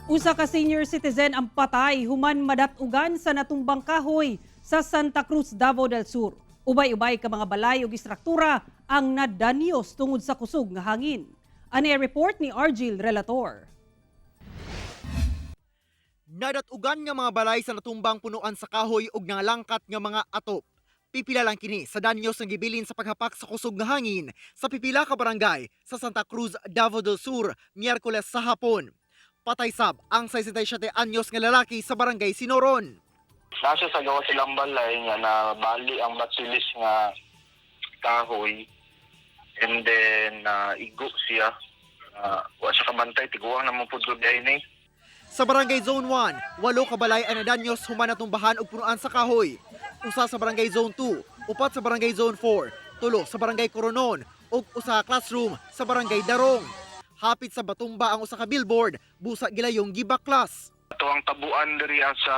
Usa ka senior citizen ang patay human madatugan sa natumbang kahoy sa Santa Cruz, Davao del Sur. Ubay-ubay ka mga balay ug istruktura ang nadanyos tungod sa kusog nga hangin. Ani report ni Argil Relator. Nadatugan nga mga balay sa natumbang punuan sa kahoy ug nangalangkat nga mga atop. Pipila lang kini sa danyos nga gibilin sa paghapak sa kusog nga hangin sa pipila ka barangay sa Santa Cruz, Davao del Sur, Miyerkules sa hapon. Patay sab ang 67 anyos nga lalaki sa barangay Sinoron. Nasa sa gawa silang balay nga na bali ang batilis nga kahoy and then igo siya. Wa siya kabantay, tiguang naman po good day ni. Sa barangay Zone 1, 8 ka balay ang nadanyos human natumbahan og punuan sa kahoy. Usa sa barangay Zone 2, 4 sa barangay Zone 4, 3 sa barangay Coronon ug usa ka classroom sa barangay Darong. Hapit sa Batumba ang usa ka billboard, busa gilayong gibaklas. Ito ang tabuan diri sa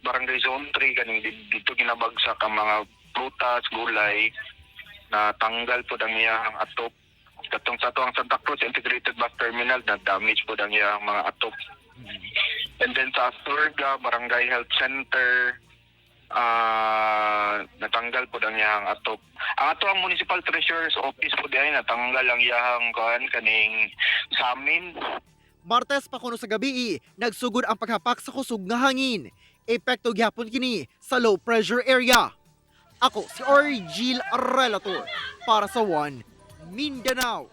barangay Zone 3 kaning dito ginabagsak ang mga prutas, gulay na tanggal po ang iyang atop. Katong sa ato ang Santa Cruz Integrated Bus Terminal na damage po ang iyang mga atop. And then sa Asturga Barangay Health Center natanggal po ang iyang atop. Ang ato ang Municipal Treasurer's Office po diay natanggal ang iyang kaning samin. Martes pa kuno sa gabi, nagsugod ang paghapak sa kusog nga hangin. Epekto gyapon kini sa low pressure area. Ako si Argil Relator para sa One Mindanao.